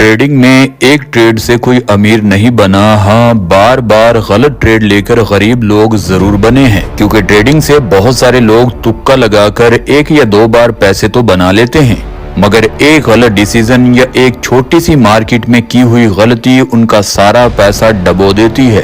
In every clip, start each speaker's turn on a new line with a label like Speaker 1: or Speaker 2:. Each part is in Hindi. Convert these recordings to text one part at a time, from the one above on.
Speaker 1: ट्रेडिंग में एक ट्रेड से कोई अमीर नहीं बना। हाँ, बार बार गलत ट्रेड लेकर गरीब लोग जरूर बने हैं, क्योंकि ट्रेडिंग से बहुत सारे लोग तुक्का लगाकर एक या दो बार पैसे तो बना लेते हैं, मगर एक गलत डिसीजन या एक छोटी सी मार्केट में की हुई गलती उनका सारा पैसा डबो देती है।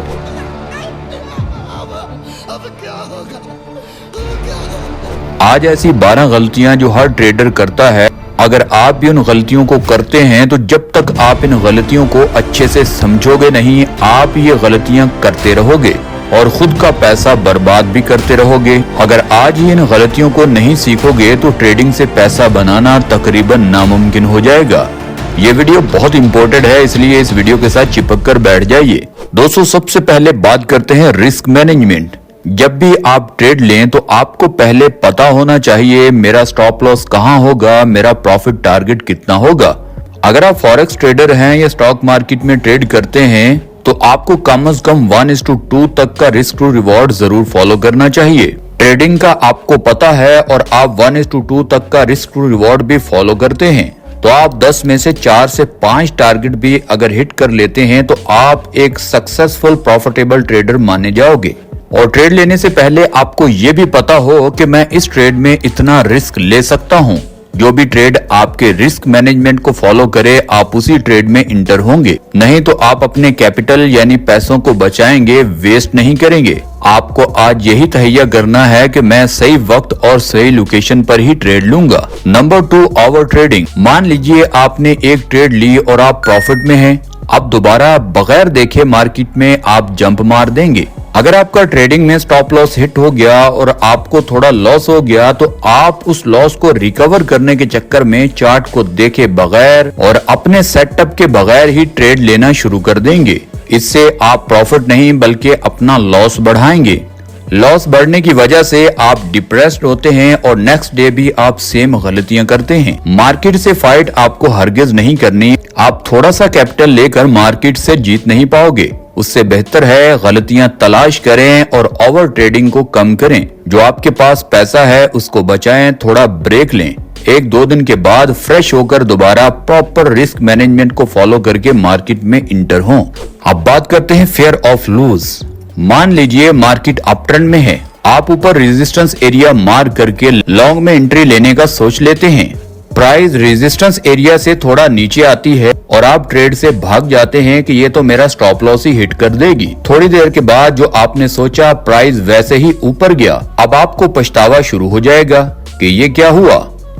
Speaker 1: आज ऐसी 12 गलतियां जो हर ट्रेडर करता है, अगर आप भी उन गलतियों को करते हैं तो जब तक आप इन गलतियों को अच्छे से समझोगे नहीं, आप ये गलतियां करते रहोगे और खुद का पैसा बर्बाद भी करते रहोगे। अगर आज ही इन गलतियों को नहीं सीखोगे तो ट्रेडिंग से पैसा बनाना तकरीबन नामुमकिन हो जाएगा। ये वीडियो बहुत इंपॉर्टेंट है, इसलिए इस वीडियो के साथ चिपक कर बैठ जाइए। दोस्तों, सबसे पहले बात करते हैं रिस्क मैनेजमेंट। जब भी आप ट्रेड लें तो आपको पहले पता होना चाहिए मेरा स्टॉप लॉस कहां होगा, मेरा प्रॉफिट टारगेट कितना होगा। अगर आप फॉरेक्स ट्रेडर हैं या स्टॉक मार्केट में ट्रेड करते हैं तो आपको कम से कम 1:2 तक का रिस्क टू रिवॉर्ड जरूर फॉलो करना चाहिए। ट्रेडिंग का आपको पता है और आप 1:2 तक का रिस्क टू रिवॉर्ड भी फॉलो करते हैं तो आप 10 में से 4 से 5 टारगेट भी अगर हिट कर लेते हैं तो आप एक सक्सेसफुल प्रॉफिटेबल ट्रेडर माने जाओगे। और ट्रेड लेने से पहले आपको ये भी पता हो कि मैं इस ट्रेड में इतना रिस्क ले सकता हूँ। जो भी ट्रेड आपके रिस्क मैनेजमेंट को फॉलो करे, आप उसी ट्रेड में इंटर होंगे, नहीं तो आप अपने कैपिटल यानी पैसों को बचाएंगे, वेस्ट नहीं करेंगे। आपको आज यही तहैया करना है कि मैं सही वक्त और सही लोकेशन पर ही ट्रेड लूंगा। Number 2, over trading. मान लीजिए आपने एक ट्रेड ली और आप प्रॉफिट में हैं, अब दोबारा बगैर देखे मार्केट में आप जंप मार देंगे। अगर आपका ट्रेडिंग में स्टॉप लॉस हिट हो गया और आपको थोड़ा लॉस हो गया तो आप उस लॉस को रिकवर करने के चक्कर में चार्ट को देखे बगैर और अपने सेटअप के बगैर ही ट्रेड लेना शुरू कर देंगे। इससे आप प्रॉफिट नहीं बल्कि अपना लॉस बढ़ाएंगे। लॉस बढ़ने की वजह से आप डिप्रेस्ड होते हैं और नेक्स्ट डे भी आप सेम गलतियां करते हैं। मार्केट से फाइट आपको हरगिज नहीं करनी। आप थोड़ा सा कैपिटल लेकर मार्केट से जीत नहीं पाओगे। उससे बेहतर है गलतियां तलाश करें और ओवर ट्रेडिंग को कम करें। जो आपके पास पैसा है उसको बचाएं, थोड़ा ब्रेक लें। 1-2 दिन के बाद फ्रेश होकर दोबारा प्रॉपर रिस्क मैनेजमेंट को फॉलो करके मार्केट में इंटर हों। अब बात करते हैं फेयर ऑफ लूज। मान लीजिए मार्केट अप ट्रेंड में है, आप ऊपर रेजिस्टेंस एरिया मार्क करके लॉन्ग में एंट्री लेने का सोच लेते हैं। प्राइस रेजिस्टेंस एरिया से थोड़ा नीचे आती है और आप ट्रेड से भाग जाते हैं कि ये तो मेरा स्टॉप लॉस ही हिट कर देगी। थोड़ी देर के बाद जो आपने सोचा प्राइस वैसे ही ऊपर गया। अब आपको पछतावा शुरू हो जाएगा कि ये क्या हुआ,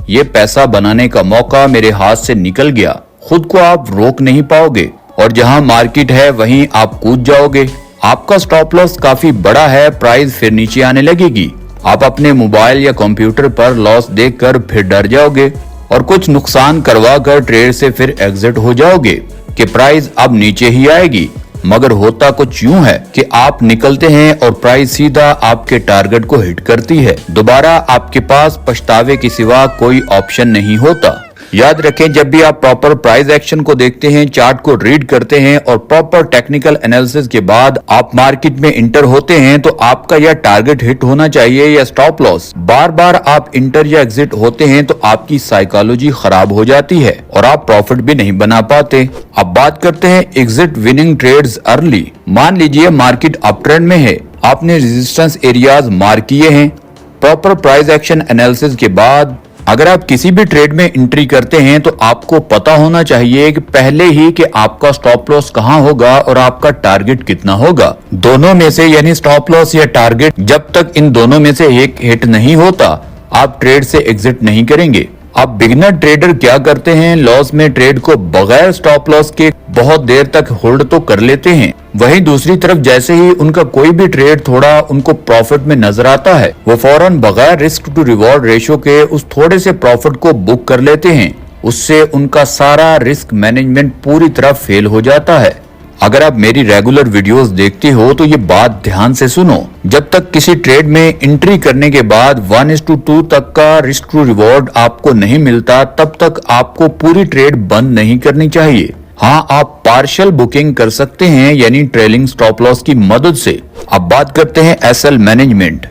Speaker 1: ये पैसा बनाने का मौका मेरे हाथ से निकल गया। खुद को आप रोक नहीं पाओगे और जहां मार्केट है वहीं आप कूद जाओगे। आपका स्टॉप लॉस काफी बड़ा है, प्राइस फिर नीचे आने लगेगी। आप अपने मोबाइल या कंप्यूटर पर लॉस देखकर फिर डर जाओगे और कुछ नुकसान करवा कर ट्रेड से फिर एग्जिट हो जाओगे कि प्राइस अब नीचे ही आएगी। मगर होता कुछ यूं है कि आप निकलते हैं और प्राइस सीधा आपके टारगेट को हिट करती है। दोबारा आपके पास पछतावे के सिवा कोई ऑप्शन नहीं होता। याद रखें, जब भी आप प्रॉपर प्राइस एक्शन को देखते हैं, चार्ट को रीड करते हैं और प्रॉपर टेक्निकल एनालिसिस के बाद आप मार्केट में इंटर होते हैं तो आपका यह टारगेट हिट होना चाहिए या स्टॉप लॉस। बार बार आप इंटर या एग्जिट होते हैं तो आपकी साइकोलॉजी खराब हो जाती है और आप प्रॉफिट भी नहीं बना पाते। अब बात करते हैं एग्जिट विनिंग ट्रेड्स अर्ली। मान लीजिए मार्केट अप ट्रेंड में है, आपने रेजिस्टेंस एरियाज मार्क किए हैं। प्रॉपर प्राइस एक्शन एनालिसिस के बाद अगर आप किसी भी ट्रेड में एंट्री करते हैं तो आपको पता होना चाहिए कि पहले ही कि आपका स्टॉप लॉस कहां होगा और आपका टारगेट कितना होगा। दोनों में से यानी स्टॉप लॉस या टारगेट, जब तक इन दोनों में से एक हिट नहीं होता आप ट्रेड से एग्जिट नहीं करेंगे। अब बिगिनर ट्रेडर क्या करते हैं, लॉस में ट्रेड को बगैर स्टॉप लॉस के बहुत देर तक होल्ड तो कर लेते हैं। वहीं दूसरी तरफ जैसे ही उनका कोई भी ट्रेड थोड़ा उनको प्रॉफिट में नजर आता है, वो फौरन बगैर रिस्क टू रिवॉर्ड रेशियो के उस थोड़े से प्रॉफिट को बुक कर लेते हैं। उससे उनका सारा रिस्क मैनेजमेंट पूरी तरह फेल हो जाता है। अगर आप मेरी रेगुलर वीडियोस देखते हो तो ये बात ध्यान से सुनो। जब तक किसी ट्रेड में एंट्री करने के बाद 1:2 तक का रिस्क टू रिवॉर्ड आपको नहीं मिलता, तब तक आपको पूरी ट्रेड बंद नहीं करनी चाहिए। हाँ, आप पार्शियल बुकिंग कर सकते हैं यानी ट्रेलिंग स्टॉप लॉस की मदद से। अब बात करते हैं एसएल मैनेजमेंट।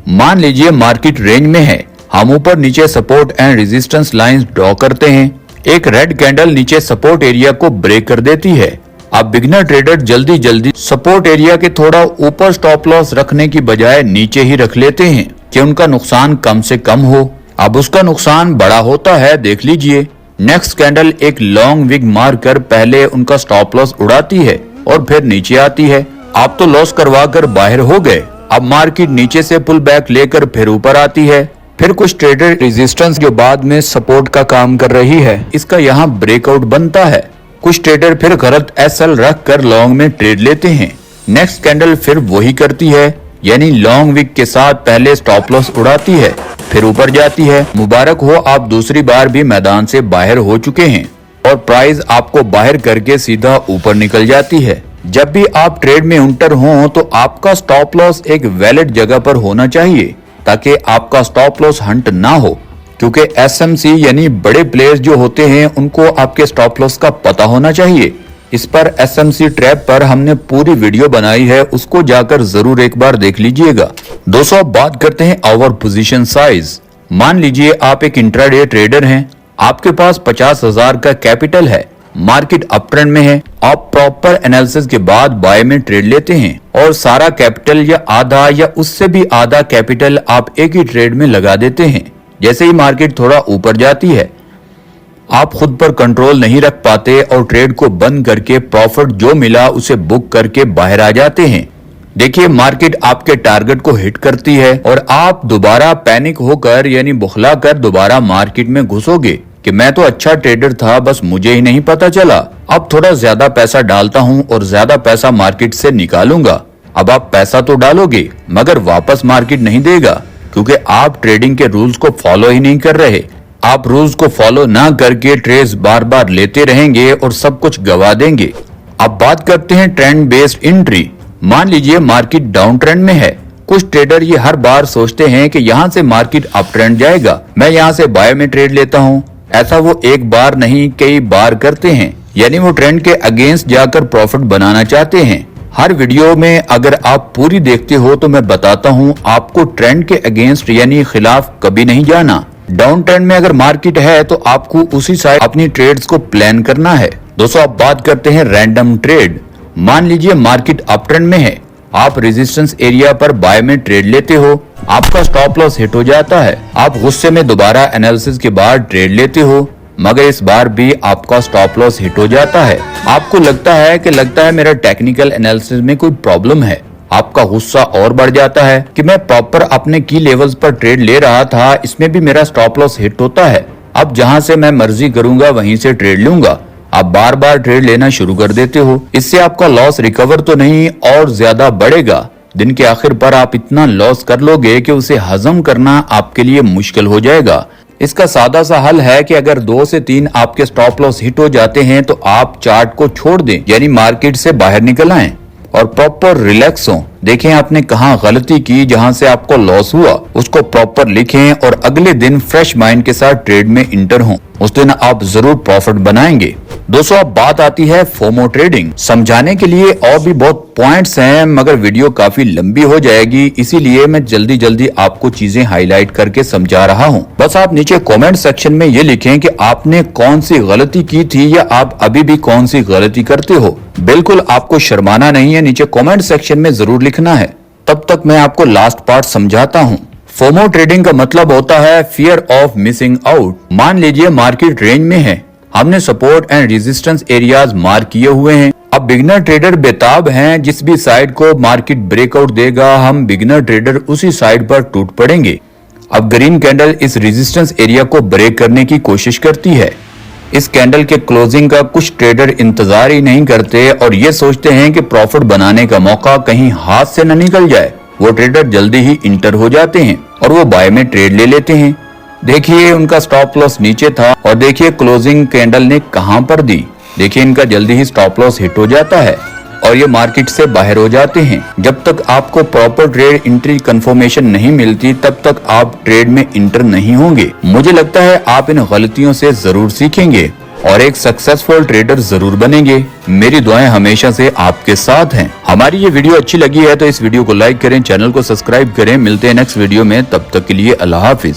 Speaker 1: मान लीजिए मार्केट रेंज में है, हम ऊपर नीचे support and resistance lines draw करते हैं। एक रेड कैंडल नीचे सपोर्ट एरिया को ब्रेक कर देती है। अब बिगिनर ट्रेडर जल्दी सपोर्ट एरिया के थोड़ा ऊपर स्टॉप लॉस रखने की बजाय नीचे ही रख लेते हैं कि उनका नुकसान कम से कम हो। अब उसका नुकसान बड़ा होता है, देख लीजिए। नेक्स्ट कैंडल एक लॉन्ग विग मार कर पहले उनका स्टॉप लॉस उड़ाती है और फिर नीचे आती है। आप तो लॉस करवा कर बाहर हो गए। अब मार्केट नीचे से पुल बैक लेकर फिर ऊपर आती है। फिर कुछ ट्रेडर रेजिस्टेंस के बाद में सपोर्ट का काम कर रही है, इसका यहाँ ब्रेकआउट बनता है। कुछ ट्रेडर फिर गलत एसएल रख कर लॉन्ग में ट्रेड लेते हैं। नेक्स्ट कैंडल फिर वही करती है, यानी लॉन्ग विक के साथ पहले स्टॉप लॉस उड़ाती है, फिर ऊपर जाती है। मुबारक हो, आप दूसरी बार भी मैदान से बाहर हो चुके हैं और प्राइस आपको बाहर करके सीधा ऊपर निकल जाती है। जब भी आप ट्रेड में एंटर हो तो आपका स्टॉप लॉस एक वैलिड जगह पर होना चाहिए ताकि आपका स्टॉप लॉस हंट ना हो, क्योंकि एसएमसी यानी बड़े प्लेयर्स जो होते हैं उनको आपके स्टॉप लॉस का पता होना चाहिए। इस पर एसएमसी ट्रैप पर हमने पूरी वीडियो बनाई है, उसको जाकर जरूर एक बार देख लीजिएगा। दोस्तों, अब बात करते हैं ओवर पोजीशन साइज। मान लीजिए आप एक इंट्राडे ट्रेडर हैं, आपके पास 50,000 का कैपिटल है, मार्केट अप ट्रेंड में है। आप प्रॉपर एनालिसिस के बाद बाय में ट्रेड लेते हैं और सारा कैपिटल या आधा या उससे भी आधा कैपिटल आप एक ही ट्रेड में लगा देते हैं। जैसे ही मार्केट थोड़ा ऊपर जाती है, आप खुद पर कंट्रोल नहीं रख पाते और ट्रेड को बंद करके प्रॉफिट जो मिला उसे बुक करके बाहर आ जाते हैं। देखिए, मार्केट आपके टारगेट को हिट करती है और आप दोबारा पैनिक होकर यानी बुखला कर दोबारा मार्केट में घुसोगे कि मैं तो अच्छा ट्रेडर था, बस मुझे ही नहीं पता चला। अब थोड़ा ज्यादा पैसा डालता हूं और ज्यादा पैसा मार्केट से निकालूंगा। अब आप पैसा तो डालोगे मगर वापस मार्केट नहीं देगा, क्योंकि आप ट्रेडिंग के रूल्स को फॉलो ही नहीं कर रहे। आप रूल्स को फॉलो ना करके ट्रेड्स बार बार लेते रहेंगे और सब कुछ गवा देंगे। अब बात करते हैं ट्रेंड बेस्ड एंट्री। मान लीजिए मार्केट डाउन ट्रेंड में है। कुछ ट्रेडर ये हर बार सोचते हैं कि यहाँ से मार्केट अप ट्रेंड जाएगा, मैं यहाँ से बाय में ट्रेड लेता हूँ। ऐसा वो एक बार नहीं कई बार करते हैं, यानी वो ट्रेंड के अगेंस्ट जाकर प्रॉफिट बनाना चाहते हैं। हर वीडियो में अगर आप पूरी देखते हो तो मैं बताता हूँ आपको ट्रेंड के अगेंस्ट यानी खिलाफ कभी नहीं जाना। डाउन ट्रेंड में अगर मार्केट है तो आपको उसी साइड अपनी ट्रेड्स को प्लान करना है। दोस्तों, अब बात करते हैं रैंडम ट्रेड। मान लीजिए मार्केट अप ट्रेंड में है, आप रेजिस्टेंस एरिया पर बाय में ट्रेड लेते हो, आपका स्टॉप लॉस हिट हो जाता है। आप गुस्से में दोबारा एनालिसिस के बाद ट्रेड लेते हो, मगर इस बार भी आपका स्टॉप लॉस हिट हो जाता है। आपको लगता है मेरा टेक्निकल एनालिसिस में कोई प्रॉब्लम है। आपका गुस्सा और बढ़ जाता है कि मैं प्रॉपर अपने की लेवल्स पर ट्रेड ले रहा था, इसमें भी मेरा स्टॉप लॉस हिट होता है। अब जहां से मैं मर्जी करूंगा वहीं से ट्रेड लूंगा। आप बार बार ट्रेड लेना शुरू कर देते हो। इससे आपका लॉस रिकवर तो नहीं और ज्यादा बढ़ेगा। दिन के आखिर पर आप इतना लॉस कर लोगे कि उसे हजम करना आपके लिए मुश्किल हो जाएगा। इसका सादा सा हल है कि अगर 2 से 3 आपके स्टॉप लॉस हिट हो जाते हैं तो आप चार्ट को छोड़ दें, यानी मार्केट से बाहर निकल आएं और प्रॉपर रिलैक्स हो। देखें आपने कहाँ गलती की, जहां से आपको लॉस हुआ उसको प्रॉपर लिखें और अगले दिन फ्रेश माइंड के साथ ट्रेड में इंटर हों। उस दिन आप जरूर प्रॉफिट बनाएंगे। दोस्तों, अब बात आती है फोमो ट्रेडिंग। समझाने के लिए और भी बहुत पॉइंट्स हैं, मगर वीडियो काफी लंबी हो जाएगी, इसीलिए मैं जल्दी आपको चीजें हाईलाइट करके समझा रहा हूं। बस आप नीचे कमेंट सेक्शन में ये लिखें कि आपने कौन सी गलती की थी या आप अभी भी कौन सी गलती करते हो। बिल्कुल आपको शर्माना नहीं है, नीचे कमेंट सेक्शन में जरूर लिखना है। तब तक मैं आपको लास्ट पार्ट समझाता हूँ। फोमो ट्रेडिंग का मतलब होता है फियर ऑफ मिसिंग आउट। मान लीजिए मार्केट रेंज में है, हमने support and resistance areas mark किए हुए हैं। अब बिगिनर ट्रेडर बेताब हैं, जिस भी साइड को मार्केट ब्रेकआउट देगा हम बिगिनर ट्रेडर उसी साइड पर टूट पड़ेंगे। अब ग्रीन कैंडल इस रेजिस्टेंस एरिया को ब्रेक करने की कोशिश करती है। इस कैंडल के क्लोजिंग का कुछ ट्रेडर इंतजार ही नहीं करते और ये सोचते हैं कि प्रॉफिट बनाने का मौका कहीं हाथ से न निकल जाए। वो ट्रेडर जल्दी ही इंटर हो जाते हैं और वो बाय में ट्रेड ले लेते हैं। देखिए उनका स्टॉप लॉस नीचे था और देखिए क्लोजिंग कैंडल ने कहां पर दी। देखिए इनका जल्दी ही स्टॉप लॉस हिट हो जाता है और ये मार्केट से बाहर हो जाते हैं। जब तक आपको प्रॉपर ट्रेड एंट्री कंफर्मेशन नहीं मिलती तब तक आप ट्रेड में इंटर नहीं होंगे। मुझे लगता है आप इन गलतियों से जरूर सीखेंगे और एक सक्सेसफुल ट्रेडर जरूर बनेंगे। मेरी दुआएं हमेशा से आपके साथ हैं। हमारी ये वीडियो अच्छी लगी है तो इस वीडियो को लाइक करें, चैनल को सब्सक्राइब करें। मिलते हैं नेक्स्ट वीडियो में, तब तक के लिए अल्लाह हाफिज।